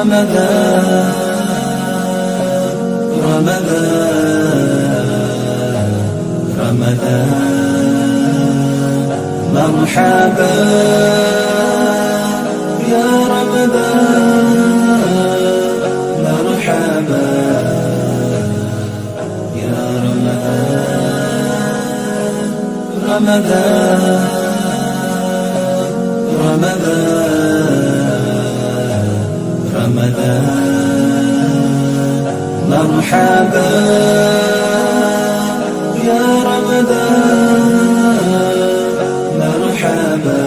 مرحبا يا رمضان مرحبا يا رمضان رمضان مرحبا يا رمضان مرحبا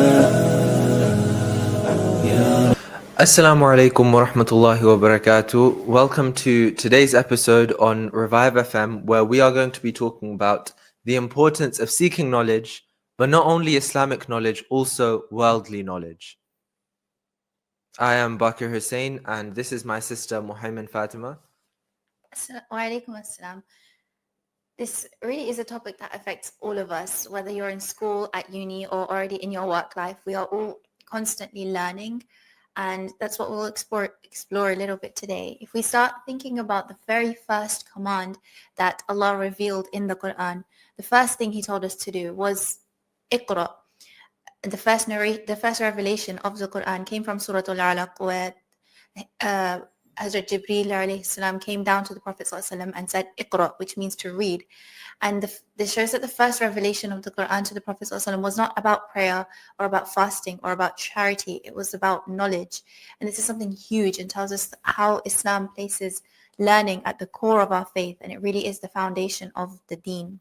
يا Assalamu alaikum wa rahmatullahi wa barakatuh. Welcome to today's episode on ReviveFM, where we are going to be talking about the importance of seeking knowledge, but not only Islamic knowledge, also worldly knowledge. I am Bakir Hussein, and this is my sister Muhaimin Fatima. Walaikum assalam. This really is a topic that affects all of us, whether you're in school, at uni, or already in your work life. We are all constantly learning, and that's what we'll explore a little bit today. If we start thinking about the very first command that Allah revealed in the Quran, the first thing He told us to do was Iqra. The first revelation of the Quran came from Surah Al-Alaq, where Hazrat Jibreel alayhi salam came down to the Prophet and said Iqra, which means to read. And this shows that the first revelation of the Quran to the Prophet was not about prayer or about fasting or about charity. It was about knowledge. And this is something huge and tells us how Islam places learning at the core of our faith, and it really is the foundation of the deen.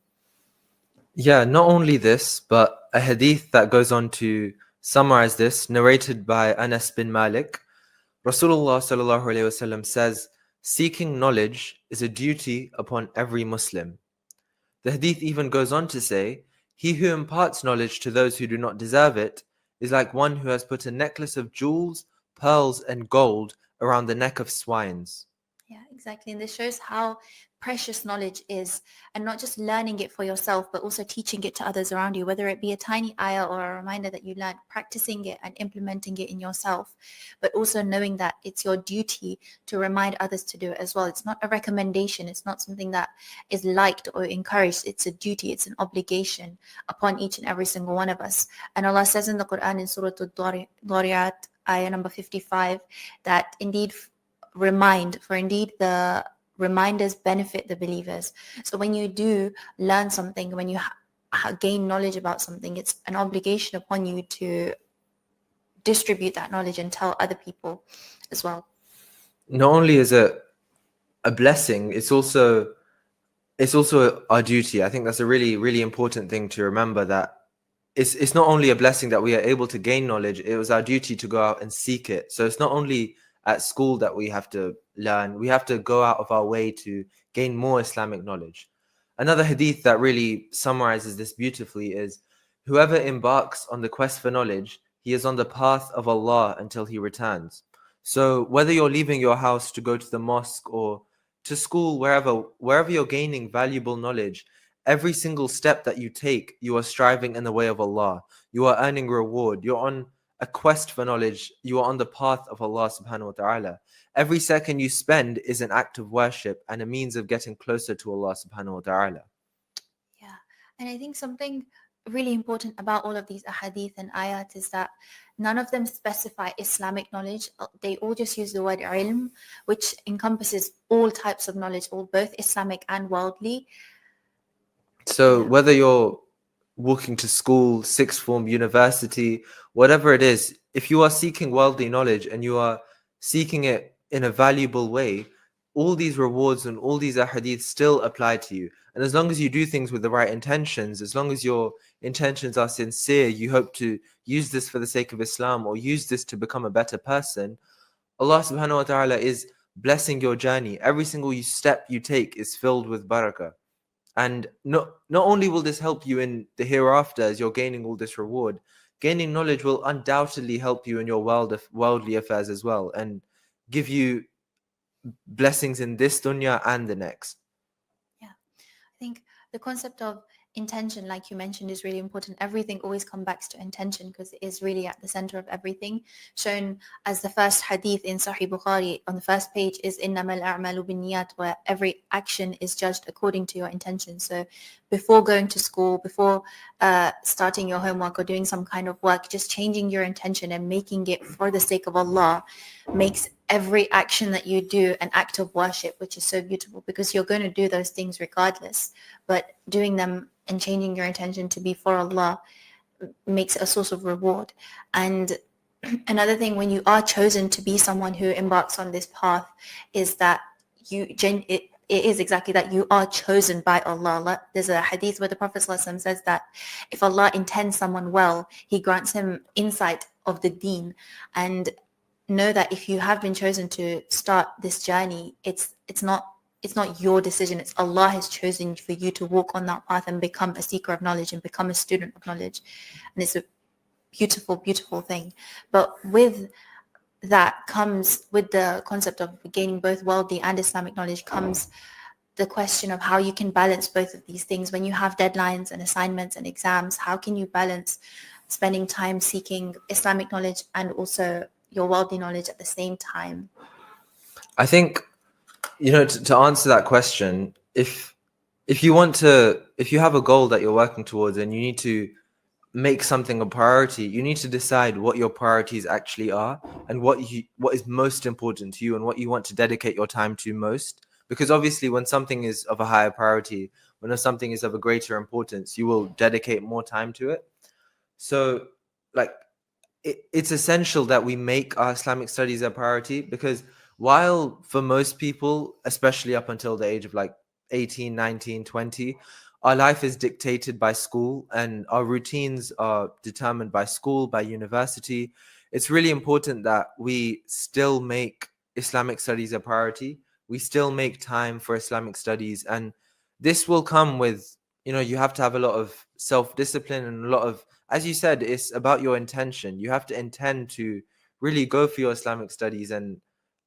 Yeah, not only this, but a hadith that goes on to summarize this, narrated by Anas bin Malik. Rasulullah sallallahu alaihi wasallam says, seeking knowledge is a duty upon every Muslim. The hadith even goes on to say, he who imparts knowledge to those who do not deserve it is like one who has put a necklace of jewels, pearls, and gold around the neck of swines. Yeah, exactly. And this shows how precious knowledge is, and not just learning it for yourself, but also teaching it to others around you, whether it be a tiny ayah or a reminder that you learned, practicing it and implementing it in yourself, but also knowing that it's your duty to remind others to do it as well. It's not a recommendation. It's not something that is liked or encouraged. It's a duty. It's an obligation upon each and every single one of us. And Allah says in the Quran in Surah Al-Dariyat, ayah number 55, that indeed the reminders benefit the believers. So when you do learn something, when you gain knowledge about something, it's an obligation upon you to distribute that knowledge and tell other people as well. Not only is it a blessing, it's also our duty. I think that's a really, really important thing to remember, that it's not only a blessing that we are able to gain knowledge, it was our duty to go out and seek it. So it's not only at school that we have to learn, we have to go out of our way to gain more Islamic knowledge. Another hadith that really summarizes this beautifully is, whoever embarks on the quest for knowledge, he is on the path of Allah until he returns. So whether you're leaving your house to go to the mosque or to school, wherever you're gaining valuable knowledge, every single step that you take, you are striving in the way of Allah. You are earning reward. You're on a quest for knowledge. You are on the path of Allah subhanahu wa ta'ala. Every second you spend is an act of worship and a means of getting closer to Allah subhanahu wa ta'ala. Yeah, and I think something really important about all of these ahadith and ayat is that none of them specify Islamic knowledge. They all just use the word ilm, which encompasses all types of knowledge, both Islamic and worldly. So whether you're walking to school, sixth form, university, whatever it is, if you are seeking worldly knowledge and you are seeking it in a valuable way, all these rewards and all these ahadith still apply to you. And as long as you do things with the right intentions, as long as your intentions are sincere, you hope to use this for the sake of Islam or use this to become a better person, Allah subhanahu wa ta'ala is blessing your journey. Every single step you take is filled with barakah. And not only will this help you in the hereafter as you're gaining all this reward, gaining knowledge will undoubtedly help you in your worldly affairs as well, and give you blessings in this dunya and the next. Yeah, I think the concept of intention, like you mentioned, is really important. Everything always comes back to intention because it is really at the center of everything. Shown as the first hadith in Sahih Bukhari on the first page is إِنَّمَا الْأَعْمَالُ بِالنِّيَّاتِ, where every action is judged according to your intention. So before going to school, before starting your homework or doing some kind of work, just changing your intention and making it for the sake of Allah makes every action that you do an act of worship, which is so beautiful because you're going to do those things regardless, but doing them and changing your intention to be for Allah makes it a source of reward. And another thing, when you are chosen to be someone who embarks on this path, is that it is exactly that, you are chosen by Allah. There's a hadith where the Prophet ﷺ says that if Allah intends someone well, he grants him insight of the deen. And know that if you have been chosen to start this journey, it's not your decision. It's Allah has chosen for you to walk on that path and become a seeker of knowledge and become a student of knowledge. And it's a beautiful, beautiful thing. But with that comes, with the concept of gaining both worldly and Islamic knowledge, comes the question of how you can balance both of these things. When you have deadlines and assignments and exams, how can you balance spending time seeking Islamic knowledge and also your worldly knowledge at the same time? I think, to answer that question, if you have a goal that you're working towards and you need to make something a priority, you need to decide what your priorities actually are and what is most important to you and what you want to dedicate your time to most. Because obviously when something is of a higher priority, when something is of a greater importance, you will dedicate more time to it. So like it's essential that we make our Islamic studies a priority, because while for most people, especially up until the age of like 18, 19, 20, our life is dictated by school and our routines are determined by school, by university, it's really important that we still make Islamic studies a priority. We still make time for Islamic studies. And this will come with, you have to have a lot of self-discipline and a lot of, as you said, it's about your intention. You have to intend to really go for your Islamic studies and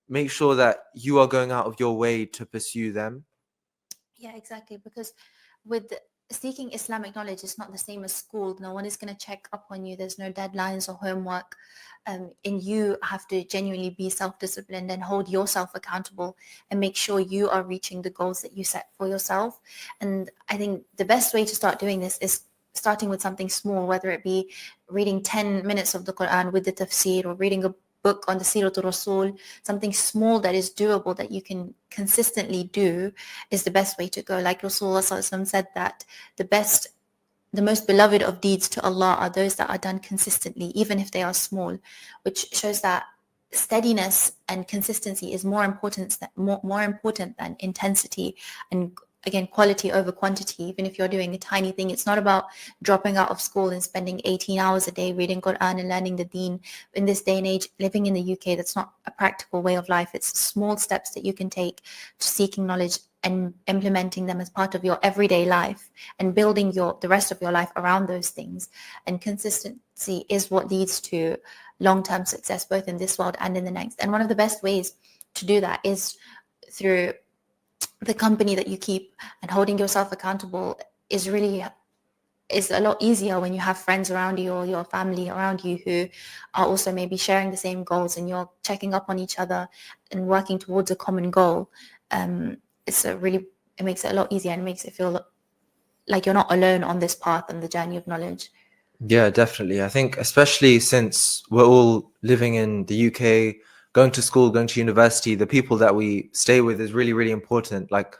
make sure that you are going out of your way to pursue them. Yeah, exactly. Because with seeking Islamic knowledge, it's not the same as school. No one is going to check up on you. There's no deadlines or homework. And you have to genuinely be self-disciplined and hold yourself accountable and make sure you are reaching the goals that you set for yourself. And I think the best way to start doing this is starting with something small, whether it be reading 10 minutes of the Quran with the tafsir, or reading a book on the Siratul Rasul. Something small that is doable, that you can consistently do, is the best way to go. Like Rasulullah said that the most beloved of deeds to Allah are those that are done consistently, even if they are small, which shows that steadiness and consistency is more important than intensity, and again, quality over quantity. Even if you're doing a tiny thing, it's not about dropping out of school and spending 18 hours a day reading Quran and learning the deen. In this day and age, living in the UK, that's not a practical way of life. It's small steps that you can take to seeking knowledge and implementing them as part of your everyday life and building the rest of your life around those things. And consistency is what leads to long-term success, both in this world and in the next. And one of the best ways to do that is through the company that you keep, and holding yourself accountable is a lot easier when you have friends around you or your family around you who are also maybe sharing the same goals, and you're checking up on each other and working towards a common goal. It makes it a lot easier and makes it feel like you're not alone on this path and the journey of knowledge. Yeah, definitely. I think especially since we're all living in the UK, going to school, going to university, the people that we stay with is really, really important. Like,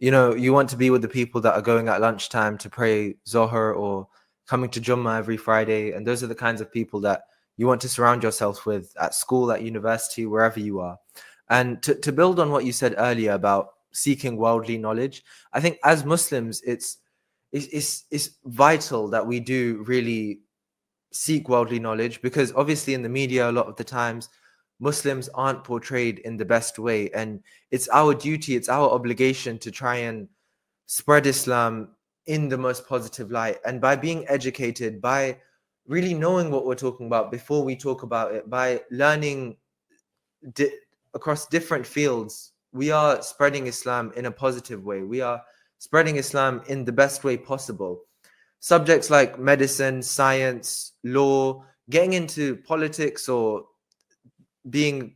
you want to be with the people that are going at lunchtime to pray Zohar or coming to Jummah every Friday. And those are the kinds of people that you want to surround yourself with at school, at university, wherever you are. And to build on what you said earlier about seeking worldly knowledge, I think as Muslims, it's vital that we do really seek worldly knowledge, because obviously in the media, a lot of the times, Muslims aren't portrayed in the best way. And it's our duty, it's our obligation to try and spread Islam in the most positive light. And by being educated, by really knowing what we're talking about before we talk about it, by learning across different fields, we are spreading Islam in a positive way. We are spreading Islam in the best way possible. subjects like medicine, science, law, getting into politics or being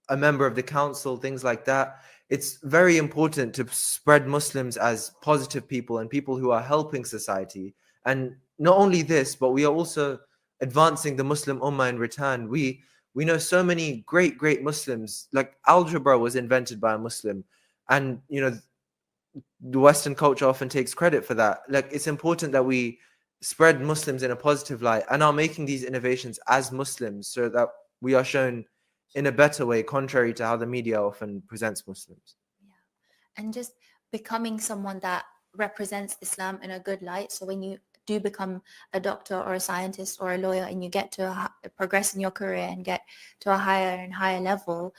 a member of the council, things like that. It's very important to spread Muslims as positive people and people who are helping society. And not only this, but we are also advancing the Muslim Ummah in return. We know so many great Muslims. Like algebra was invented by a Muslim, and the Western culture often takes credit for that. Like, it's important that we spread Muslims in a positive light and are making these innovations as Muslims so that we are shown in a better way, contrary to how the media often presents Muslims. Yeah. And just becoming someone that represents Islam in a good light. So when you do become a doctor or a scientist or a lawyer and you get to progress in your career and get to a higher and higher level,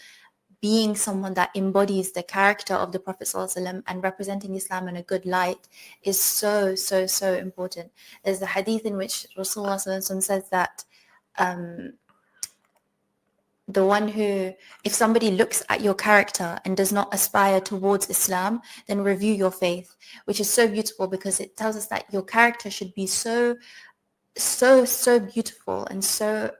being someone that embodies the character of the Prophet ﷺ and representing Islam in a good light is so important. There's the hadith in which Rasulullah ﷺ says that the one who, if somebody looks at your character and does not aspire towards Islam, then review your faith, which is so beautiful because it tells us that your character should be so beautiful and so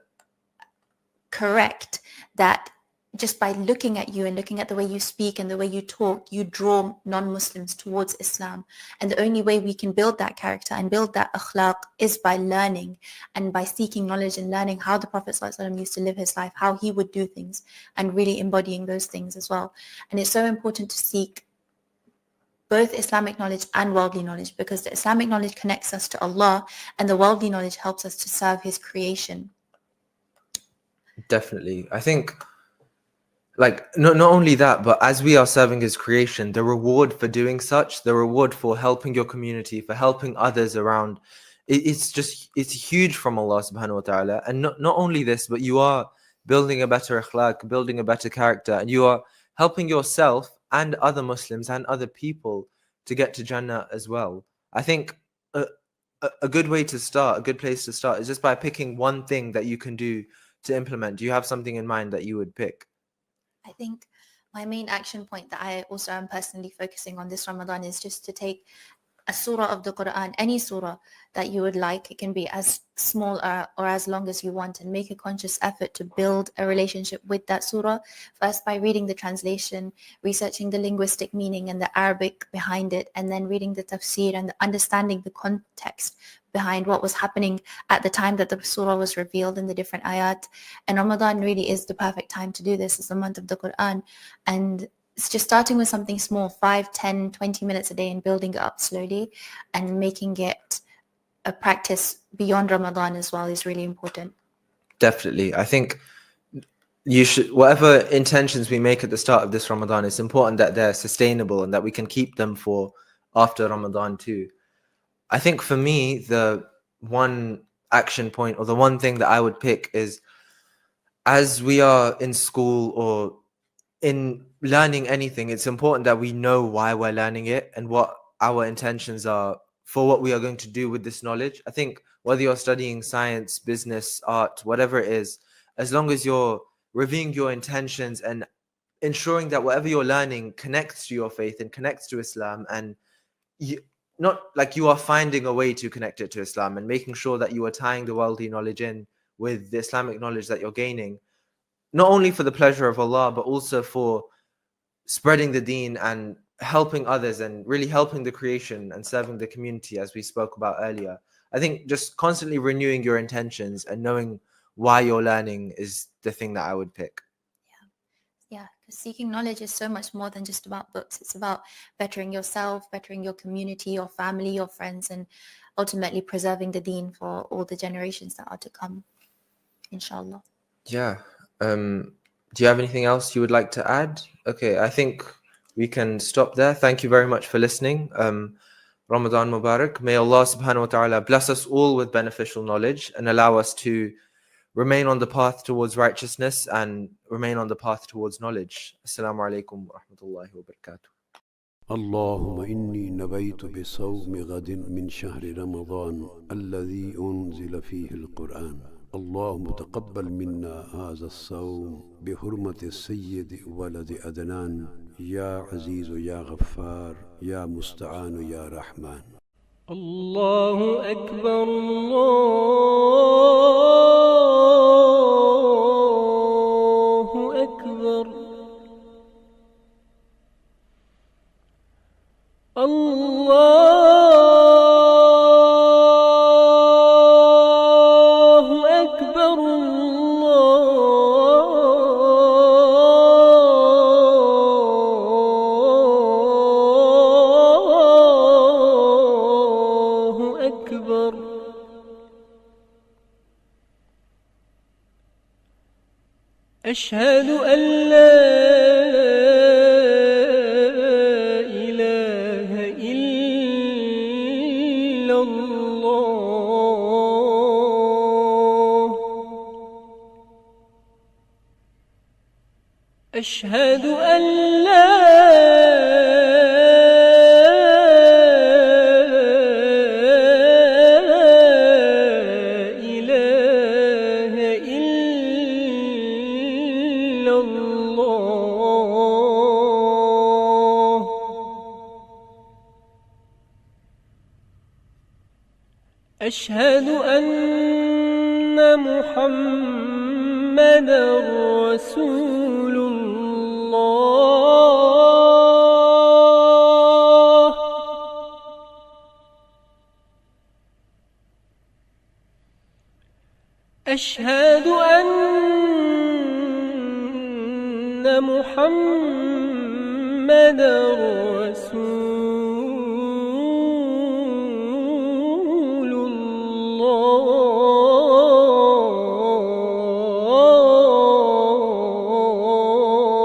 correct that just by looking at you and looking at the way you speak and the way you talk, you draw non-Muslims towards Islam. And the only way we can build that character and build that akhlaq is by learning and by seeking knowledge and learning how the Prophet ﷺ used to live his life, how he would do things, and really embodying those things as well. And it's so important to seek both Islamic knowledge and worldly knowledge, because the Islamic knowledge connects us to Allah and the worldly knowledge helps us to serve his creation. Definitely. I think, like, not only that, but as we are serving his creation, the reward for doing such, the reward for helping your community, for helping others around, it's huge from Allah subhanahu wa ta'ala. And not only this, but you are building a better akhlaq, building a better character, and you are helping yourself and other Muslims and other people to get to Jannah as well. I think a good way to start, a good place to start is just by picking one thing that you can do to implement. Do you have something in mind that you would pick? I think my main action point that I also am personally focusing on this Ramadan is just to take a surah of the Quran, any surah that you would like. It can be as small or as long as you want, and make a conscious effort to build a relationship with that surah. First by reading the translation, researching the linguistic meaning and the Arabic behind it, and then reading the tafsir and understanding the context behind what was happening at the time that the surah was revealed in the different ayat. And Ramadan really is the perfect time to do this. It's the month of the Quran, and it's just starting with something small, 5, 10, 20 minutes a day, and building it up slowly and making it a practice beyond Ramadan as well is really important. Definitely. I think you should, whatever intentions we make at the start of this Ramadan, it's important that they're sustainable and that we can keep them for after Ramadan too. I think for me, the one action point or the one thing that I would pick is, as we are in school or in learning anything, it's important that we know why we're learning it and what our intentions are for what we are going to do with this knowledge. I think whether you're studying science, business, art, whatever it is, as long as you're reviewing your intentions and ensuring that whatever you're learning connects to your faith and connects to Islam, and not like you are finding a way to connect it to Islam, and making sure that you are tying the worldly knowledge in with the Islamic knowledge that you're gaining, not only for the pleasure of Allah, but also for spreading the deen and helping others and really helping the creation and serving the community, as we spoke about earlier. I think just constantly renewing your intentions and knowing why you're learning is the thing that I would pick. Yeah, because seeking knowledge is so much more than just about books. It's about bettering yourself, bettering your community, your family, your friends, and ultimately preserving the deen for all the generations that are to come, inshallah. Yeah. Do you have anything else you would like to add? Okay, I think we can stop there. Thank you very much for listening. Ramadan Mubarak. May Allah subhanahu wa ta'ala bless us all with beneficial knowledge and allow us to remain on the path towards righteousness and remain on the path towards knowledge. Assalamu alaikum wa rahmatullahi wa barakatuh. اللهم إني نبيت بصوم غد من شهر رمضان الذي أنزل فيه القرآن. اللهم تقبل منا هذا الصوم بحرمة السيد ولد أدنان يا عزيز يا غفار يا مستعان يا رحمن. الله أكبر الله أكبر الله أكبر الله أكبر أشهد أن لا إله إلا الله أشهد أن لا إله إلا الله أشهد أن محمدًا رسول الله أشهد أن محمدًا رسول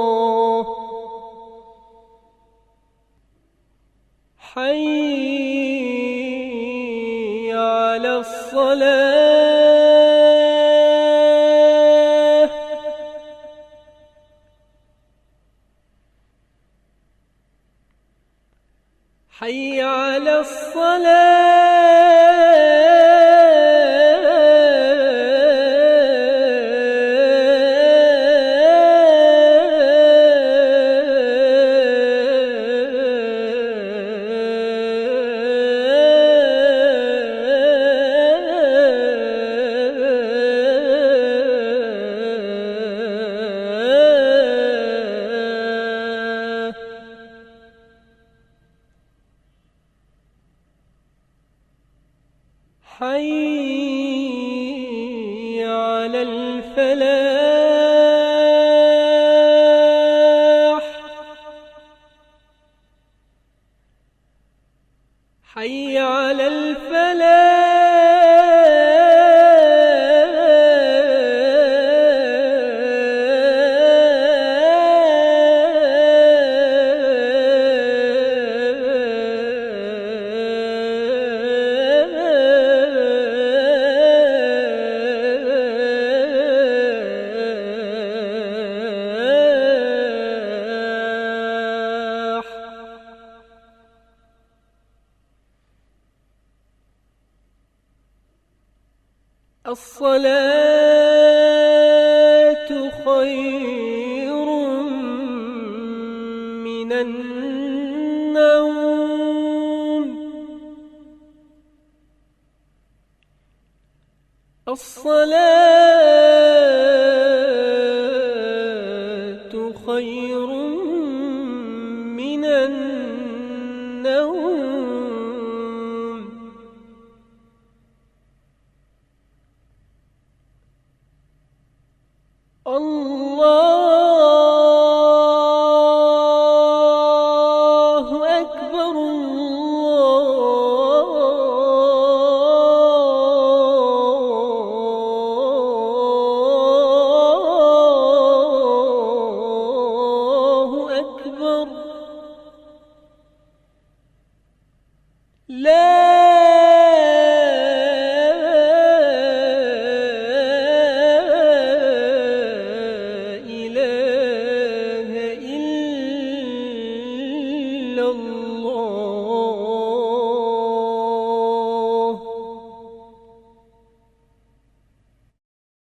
الله حي على الصلاة حي على الصلاة حي على الفلاح حي على الفلاح الصلاة خير من النوم الصلاة خير من النوم الله أكبر الله أكبر لا إله إلا الله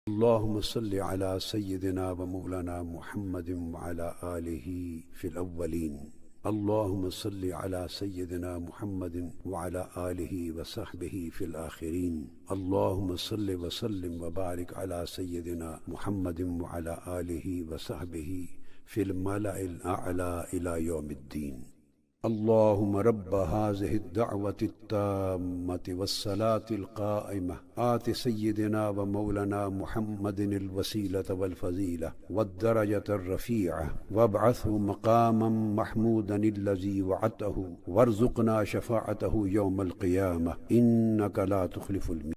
اللهم صل على سيدنا ومولانا محمد وعلى آله في الأولين اللهم صل على سيدنا محمد وعلى آله وصحبه في الآخرين. اللهم صل وسلم وبارك على سيدنا محمد وعلى آله وصحبه في الملأ الأعلى إلى يوم الدين. اللهم رب هذه الدعوة التامة والصلاة القائمة آت سيدنا ومولانا محمد الوسيلة والفضيلة والدرجة الرفيعة وابعثه مقاما محمودا الذي وعدته وارزقنا شفاعته يوم القيامة إنك لا تخلف الميعاد.